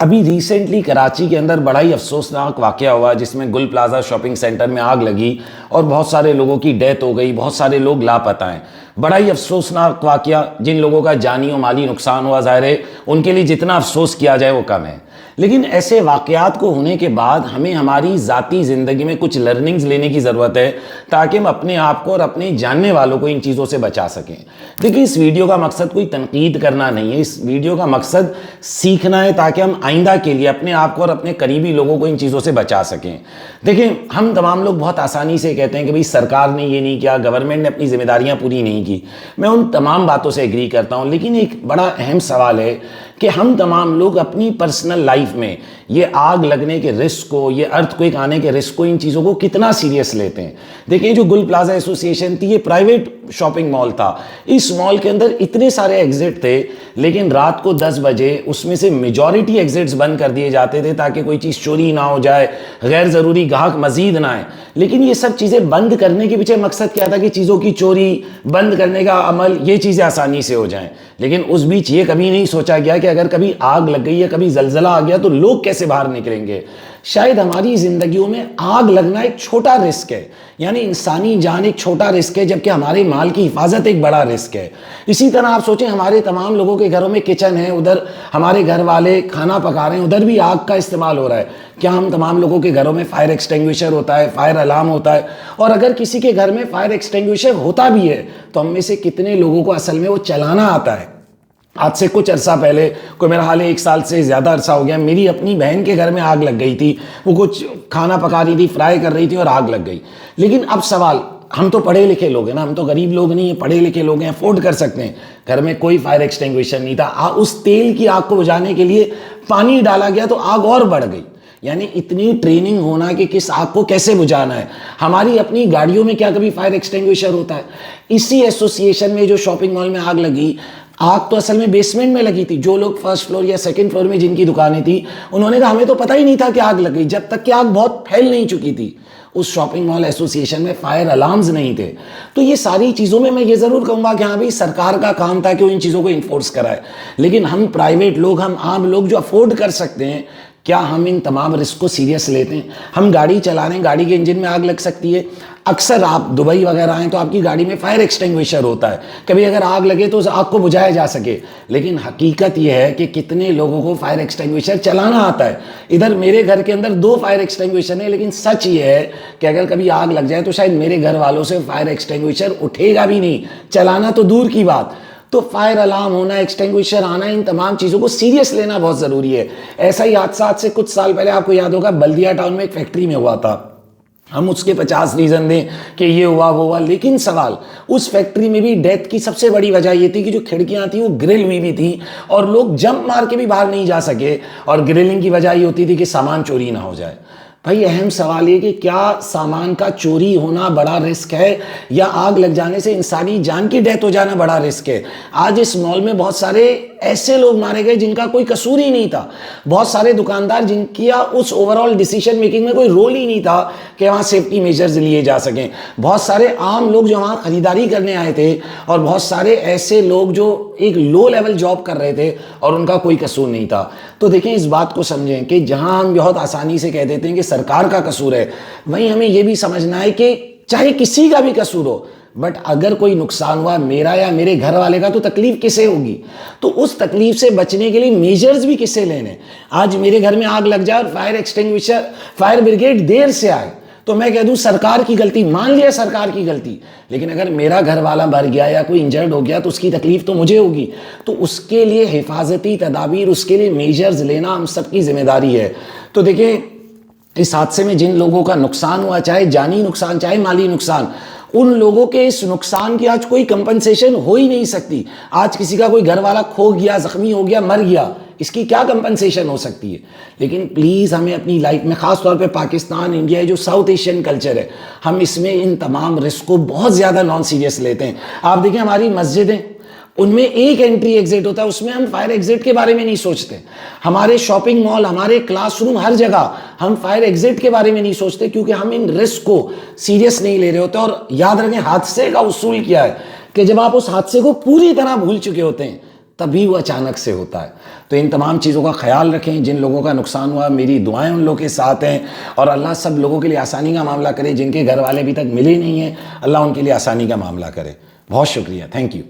अभी रिसेंटली कराची के अंदर बड़ा ही अफसोसनाक वाकया हुआ जिसमें गुल प्लाजा शॉपिंग सेंटर में आग लगी और बहुत सारे लोगों की डेथ हो गई, बहुत सारे लोग लापता हैं। बड़ा ही अफसोसनाक वाकया, जिन लोगों का जानी और माली नुकसान हुआ, ज़ाहिर है उनके लिए जितना अफसोस किया जाए वो कम है। लेकिन ऐसे वाकयात को होने के बाद हमें हमारी ज़ाती ज़िंदगी में कुछ लर्निंग्स लेने की ज़रूरत है ताकि हम अपने आप को और अपने जानने वालों को इन चीज़ों से बचा सकें। देखिए, इस वीडियो का मकसद कोई तनकीद करना नहीं है, इस वीडियो का मकसद सीखना है ताकि हम आइंदा के लिए अपने आप को और अपने करीबी लोगों को इन चीज़ों से बचा सकें। देखिए, हम तमाम लोग बहुत आसानी से कहते हैं कि भाई सरकार ने ये नहीं किया, गवर्नमेंट ने अपनी जिम्मेदारियां पूरी नहीं की। मैं उन तमाम बातों से एग्री करता हूं, लेकिन एक बड़ा अहम सवाल है कि हम तमाम लोग अपनी पर्सनल लाइफ में ये आग लगने के रिस्क को, ये अर्थक्वेक आने के रिस्क को, इन चीज़ों को कितना सीरियस लेते हैं। देखिए, जो गुल प्लाजा एसोसिएशन थी, ये प्राइवेट शॉपिंग मॉल था। इस मॉल के अंदर इतने सारे एग्जिट थे, लेकिन रात को 10 बजे उसमें से मेजॉरिटी एग्जिट्स बंद कर दिए जाते थे ताकि कोई चीज़ चोरी ना हो जाए, गैर ज़रूरी ग्राहक मजीद ना आए। लेकिन ये सब चीज़ें बंद करने के पीछे मकसद क्या था कि चीज़ों की चोरी बंद करने का अमल, ये चीज़ें आसानी से हो जाएं। लेकिन उस बीच ये कभी नहीं सोचा गया कि अगर कभी आग लग गई या कभी जलजला आ गया तो लोग कैसे बाहर निकलेंगे। शायद हमारी जिंदगियों में आग लगना एक छोटा रिस्क है, यानी इंसानी जान एक छोटा रिस्क है, जबकि हमारे माल की हिफाजत एक बड़ा रिस्क है। इसी तरह आप सोचें, हमारे तमाम लोगों के घरों में किचन है, उधर हमारे घर वाले खाना पका रहे हैं, उधर भी आग का इस्तेमाल हो रहा है। क्या हम तमाम लोगों के घरों में फायर एक्सटिंग्विशर होता है, फायर अलार्म होता है? और अगर किसी के घर में फायर एक्सटिंग्विशर होता भी है तो हम में से कितने लोगों को असल में वो चलाना आता है? आज से कुछ अरसा पहले, कोई मेरा हाल 1 साल से ज़्यादा अरसा हो गया, मेरी अपनी बहन के घर में आग लग गई थी। वो कुछ खाना पका रही थी, फ्राई कर रही थी और आग लग गई। लेकिन अब सवाल, हम तो पढ़े लिखे लोग हैं ना, हम तो गरीब लोग नहीं हैं, पढ़े लिखे लोग हैं, अफोर्ड कर सकते हैं। घर में कोई फायर एक्सटिंग्विशर नहीं था। उस तेल की आग को बुझाने के लिए पानी डाला गया तो आग और बढ़ गई। यानी इतनी ट्रेनिंग होना कि किस आग को कैसे बुझाना है। हमारी अपनी गाड़ियों में क्या कभी फायर एक्सटिंग्विशर होता है? इसी एसोसिएशन में जो शॉपिंग मॉल में आग लगी, आग तो असल में बेसमेंट में लगी थी। जो लोग फर्स्ट फ्लोर या सेकंड फ्लोर में जिनकी दुकानें थी, उन्होंने कहा हमें तो पता ही नहीं था कि आग लग गई, जब तक कि आग बहुत फैल नहीं चुकी थी। उस शॉपिंग मॉल एसोसिएशन में फायर अलार्म्स नहीं थे। तो ये सारी चीज़ों में मैं ये ज़रूर कहूँगा कि हाँ भाई, सरकार का काम था कि वो इन चीज़ों को इन्फोर्स कराए। लेकिन हम प्राइवेट लोग, हम आम लोग जो अफोर्ड कर सकते हैं, क्या हम इन तमाम रिस्क को सीरियस लेते हैं? हम गाड़ी चला रहे हैं, गाड़ी के इंजन में आग लग सकती है। अक्सर आप दुबई वगैरह आए तो आपकी गाड़ी में फायर एक्सटिंग्विशर होता है, कभी अगर आग लगे तो उस आग को बुझाया जा सके। लेकिन हकीकत यह है कि कितने लोगों को फायर एक्सटिंग्विशर चलाना आता है। इधर मेरे घर के अंदर 2 फायर एक्सटिंग्विशर है, लेकिन सच ये है कि अगर कभी आग लग जाए तो शायद मेरे घर वालों से फायर एक्सटिंग्विशर उठेगा भी नहीं, चलाना तो दूर की बात। तो फायर अलार्म होना, एक्सटिंग्विशर आना, इन तमाम चीज़ों को सीरियस लेना बहुत ज़रूरी है। ऐसा ही हादसा आज से कुछ साल पहले, आपको याद होगा, बल्दिया टाउन में एक फैक्ट्री में हुआ था। हम उसके 50 रीज़न दें कि ये हुआ वो हुआ, लेकिन सवाल, उस फैक्ट्री में भी डेथ की सबसे बड़ी वजह ये थी कि जो खिड़कियां थी वो ग्रिल हुई भी थी और लोग जंप मार के भी बाहर नहीं जा सके। और ग्रिलिंग की वजह ये होती थी कि सामान चोरी ना हो जाए। भाई, अहम सवाल ये कि क्या सामान का चोरी होना बड़ा रिस्क है या आग लग जाने से इंसानी जान की डेथ हो जाना बड़ा रिस्क है? आज इस मॉल में बहुत सारे ऐसे लोग मारे गए जिनका कोई कसूर ही नहीं था। बहुत सारे दुकानदार जिनकी उस ओवरऑल डिसीजन मेकिंग में कोई रोल ही नहीं था कि वहाँ सेफ्टी मेजर्स लिए जा सकें। बहुत सारे आम लोग जो वहाँ खरीदारी करने आए थे और बहुत सारे ऐसे लोग जो एक लो लेवल जॉब कर रहे थे और उनका कोई कसूर नहीं था। तो देखें, इस बात को समझें कि जहाँ हम बहुत आसानी से कह देते हैं कि सरकार का कसूर है, वहीं हमें यह भी समझना है कि चाहे किसी का भी कसूर हो, बट अगर कोई नुकसान हुआ मेरा या मेरे घर वाले का, तो तकलीफ किसे होगी? तो उस तकलीफ से बचने के लिए मेजर्स भी किसे लेने? आज मेरे घर में आग लग जाए और फायर एक्सटिंग्विशर, फायर ब्रिगेड देर से आए तो मैं कह दूं सरकार की गलती, मान लिया सरकार की गलती। लेकिन अगर मेरा घर वाला मर गया या कोई इंजर्ड हो गया तो उसकी तकलीफ तो मुझे होगी। तो उसके लिए हिफाजती तदाबीर, उसके लिए मेजर्स लेना हम सबकी जिम्मेदारी है। तो देखिए, इस हादसे में जिन लोगों का नुकसान हुआ, चाहे जानी नुकसान चाहे माली नुकसान, उन लोगों के इस नुकसान की आज कोई कंपनसेशन हो ही नहीं सकती। आज किसी का कोई घर वाला खो गया, जख्मी हो गया, मर गया, इसकी क्या कंपनसेशन हो सकती है? लेकिन प्लीज़ हमें अपनी लाइफ में, ख़ास तौर पे पाकिस्तान, इंडिया, जो साउथ एशियन कल्चर है, हम इसमें इन तमाम रिस्क को बहुत ज़्यादा नॉन सीरियस लेते हैं। आप देखिए, हमारी मस्जिदें, उनमें एक एंट्री एग्जिट होता है, उसमें हम फायर एग्जिट के बारे में नहीं सोचते। हमारे शॉपिंग मॉल, हमारे क्लासरूम, हर जगह हम फायर एग्जिट के बारे में नहीं सोचते, क्योंकि हम इन रिस्क को सीरियस नहीं ले रहे होते। और याद रखें, हादसे का उसूल क्या है कि जब आप उस हादसे को पूरी तरह भूल चुके होते हैं तभी वो अचानक से होता है। तो इन तमाम चीज़ों का ख्याल रखें। जिन लोगों का नुकसान हुआ, मेरी दुआएं उन लोगों के साथ हैं, और अल्लाह सब लोगों के लिए आसानी का मामला करे। जिनके घर वाले अभी तक मिले नहीं हैं, अल्लाह उनके लिए आसानी का मामला करे। बहुत शुक्रिया, थैंक यू।